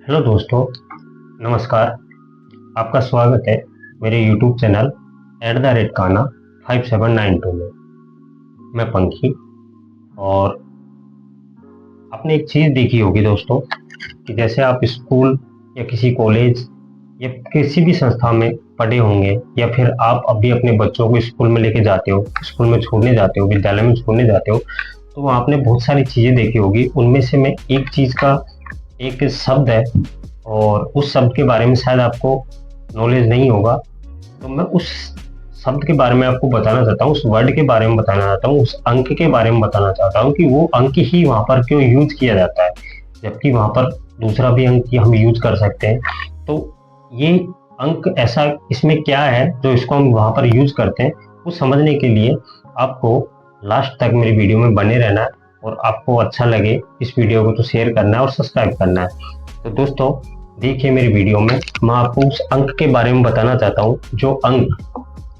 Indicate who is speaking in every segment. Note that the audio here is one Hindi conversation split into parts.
Speaker 1: हेलो दोस्तों, नमस्कार। आपका स्वागत है मेरे यूट्यूब चैनल @काना 5792 में। मैं पंखी। और आपने एक चीज़ देखी होगी दोस्तों कि जैसे आप स्कूल या किसी कॉलेज या किसी भी संस्था में पढ़े होंगे, या फिर आप अभी अपने बच्चों को स्कूल में लेके जाते हो, स्कूल में छोड़ने जाते हो, विद्यालय में छोड़ने जाते हो, तो आपने बहुत सारी चीज़ें देखी होगी। उनमें से मैं एक चीज़ का एक शब्द है, और उस शब्द के बारे में शायद आपको नॉलेज नहीं होगा। तो मैं उस शब्द के बारे में आपको बताना चाहता हूँ, उस वर्ड के बारे में बताना चाहता हूँ, उस अंक के बारे में बताना चाहता हूँ कि वो अंक ही वहाँ पर क्यों यूज किया जाता है, जबकि वहाँ पर दूसरा भी अंक ही हम यूज कर सकते हैं। तो ये अंक ऐसा इसमें क्या है जो इसको हम वहाँ पर यूज करते हैं, वो समझने के लिए आपको लास्ट तक मेरी वीडियो में बने रहना है। और आपको अच्छा लगे इस वीडियो को तो शेयर करना है और सब्सक्राइब करना है। तो दोस्तों, देखिए मेरी वीडियो में मैं आपको उस अंक के बारे में बताना चाहता हूँ जो अंक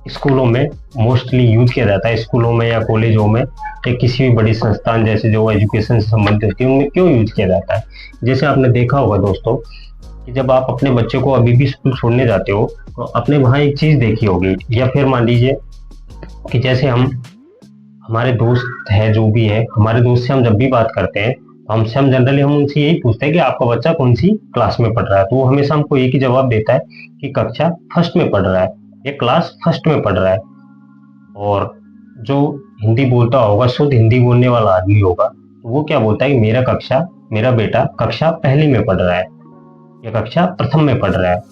Speaker 1: स्कूलों में मोस्टली यूज किया जाता है, स्कूलों में या कॉलेजों में या किसी भी बड़ी संस्थान जैसे जो एजुकेशन से संबंधित होती है उनमें क्यों यूज किया जाता है। जैसे आपने देखा होगा दोस्तों कि जब आप अपने बच्चे को अभी भी स्कूल छोड़ने जाते हो तो आपने वहाँ एक चीज देखी होगी, या फिर मान लीजिए कि जैसे हमारे दोस्त है, जो भी है हमारे दोस्त से हम जब भी बात करते हैं तो हम जनरली उनसे यही पूछते हैं कि आपका बच्चा कौन सी क्लास में पढ़ रहा है। तो वो हमेशा हमको एक ही जवाब देता है कि कक्षा फर्स्ट में पढ़ रहा है या क्लास फर्स्ट में पढ़ रहा है। और जो हिंदी बोलता होगा, शुद्ध हिंदी बोलने वाला आदमी होगा, तो वो क्या बोलता है कि मेरा बेटा कक्षा पहली में पढ़ रहा है या कक्षा प्रथम में पढ़ रहा है।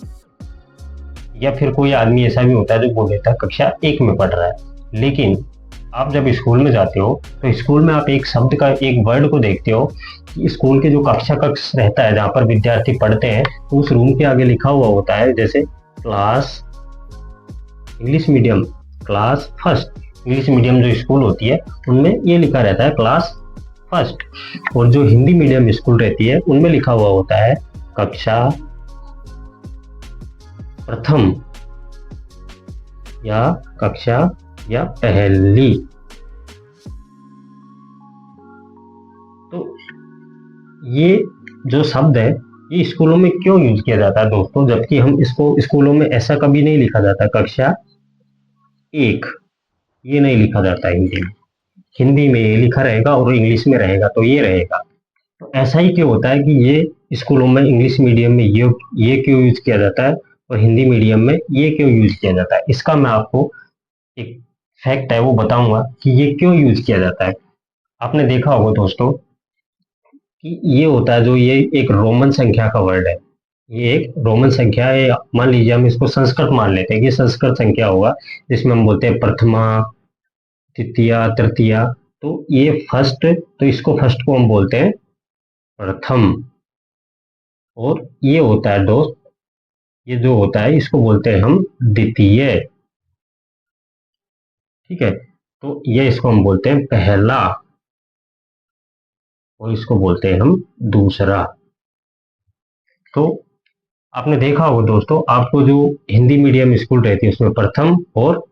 Speaker 1: या फिर कोई आदमी ऐसा भी होता है जो बोल देता है कक्षा एक में पढ़ रहा है। लेकिन आप जब स्कूल में जाते हो तो स्कूल में आप एक शब्द का, एक वर्ड को देखते हो कि स्कूल के जो कक्षा कक्ष रहता है जहाँ पर विद्यार्थी पढ़ते हैं, तो उस रूम के आगे लिखा हुआ होता है जैसे class English medium, class first. English medium जो स्कूल होती है उनमें ये लिखा रहता है क्लास फर्स्ट। और जो हिंदी मीडियम स्कूल रहती है उनमें लिखा हुआ होता है कक्षा प्रथम या कक्षा या पहली। तो ये जो शब्द है ये स्कूलों में क्यों यूज किया जाता है दोस्तों, जबकि हम इसको स्कूलों में ऐसा कभी नहीं लिखा जाता कक्षा एक, ये नहीं लिखा जाता है हिंदी में। हिंदी में ये लिखा रहेगा और इंग्लिश में रहेगा तो ये रहेगा। तो ऐसा ही क्यों होता है कि ये स्कूलों में इंग्लिश मीडियम में ये क्यों यूज किया जाता है और हिंदी मीडियम में ये क्यों यूज किया जाता है, इसका मैं आपको एक फैक्ट है वो बताऊंगा कि ये क्यों यूज किया जाता है। आपने देखा होगा दोस्तों कि ये होता है, जो ये एक रोमन संख्या का वर्ड है, ये एक रोमन संख्या है। मान लीजिए हम इसको संस्कृत मान लेते हैं कि संस्कृत संख्या होगा, जिसमें हम बोलते हैं प्रथमा, द्वितीया, तृतीया। तो ये फर्स्ट, तो इसको फर्स्ट को हम बोलते हैं प्रथम। और ये होता है दोस्त, ये जो होता है इसको बोलते हैं हम द्वितीय। ठीक है, तो ये इसको हम बोलते हैं पहला और इसको बोलते हैं हम दूसरा। तो आपने देखा होगा दोस्तों, आपको जो हिंदी मीडियम स्कूल रहती है उसमें प्रथम और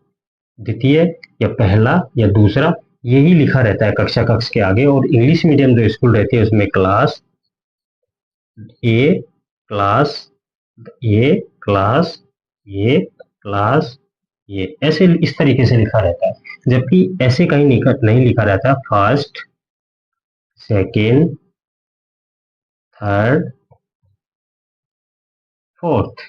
Speaker 1: द्वितीय या पहला या दूसरा यही लिखा रहता है कक्षा कक्ष के आगे। और इंग्लिश मीडियम जो स्कूल रहती है उसमें क्लास ए, क्लास ए, क्लास ए, क्लास ये ऐसे इस तरीके से लिखा रहता है, जबकि ऐसे कहीं नहीं लिखा रहता फर्स्ट, सेकेंड, थर्ड, फोर्थ,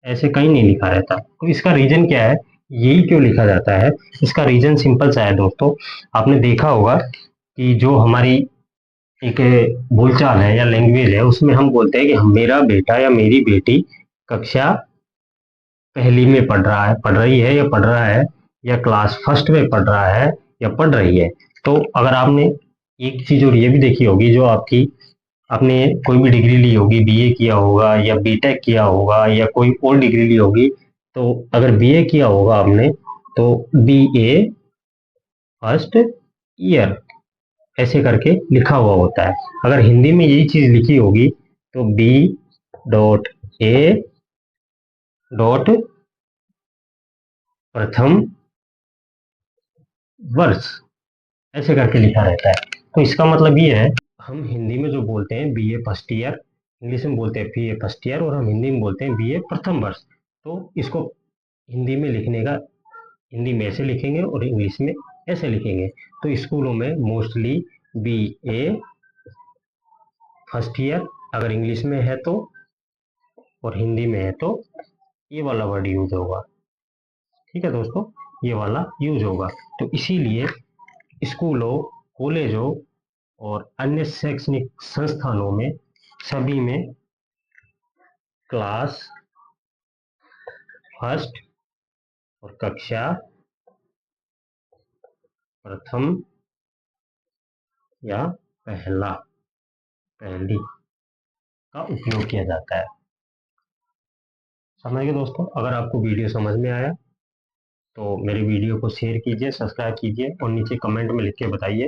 Speaker 1: ऐसे कहीं नहीं लिखा रहता। तो इसका रीजन क्या है, यही क्यों लिखा जाता है? इसका रीजन सिंपल सा है दोस्तों। आपने देखा होगा कि जो हमारी एक बोलचाल है या लैंग्वेज है उसमें हम बोलते हैं कि मेरा बेटा या मेरी बेटी कक्षा पहली में पढ़ रहा है, पढ़ रही है या पढ़ रहा है, या क्लास फर्स्ट में पढ़ रहा है या पढ़ रही है। तो अगर आपने एक चीज और ये भी देखी होगी, जो आपने कोई भी डिग्री ली होगी, बीए किया होगा या बीटेक किया होगा या कोई और डिग्री ली होगी, तो अगर बीए किया होगा आपने तो बीए फर्स्ट ईयर ऐसे करके लिखा हुआ होता है। अगर हिंदी में यही चीज लिखी होगी तो B.A. प्रथम वर्ष ऐसे करके लिखा रहता है। तो इसका मतलब ये है, हम हिंदी में जो बोलते हैं बीए फर्स्ट ईयर इंग्लिश में बोलते हैं बीए फर्स्ट ईयर और हम हिंदी में बोलते हैं बीए प्रथम वर्ष। तो इसको हिंदी में लिखने का, हिंदी में ऐसे लिखेंगे और इंग्लिश में ऐसे लिखेंगे। तो स्कूलों में मोस्टली बीए फर्स्ट ईयर अगर इंग्लिश में है तो, और हिंदी में है तो ये वाला वर्ड यूज होगा। ठीक है दोस्तों, ये वाला यूज होगा। तो इसीलिए स्कूलों, कॉलेजों और अन्य शैक्षणिक संस्थानों में सभी में क्लास फर्स्ट और कक्षा प्रथम या पहली का उपयोग किया जाता है। समझ गए दोस्तों? अगर आपको वीडियो समझ में आया तो मेरे वीडियो को शेयर कीजिए, सब्सक्राइब कीजिए और नीचे कमेंट में लिख के बताइए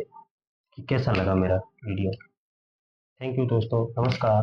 Speaker 1: कि कैसा लगा मेरा वीडियो। थैंक यू दोस्तों, नमस्कार।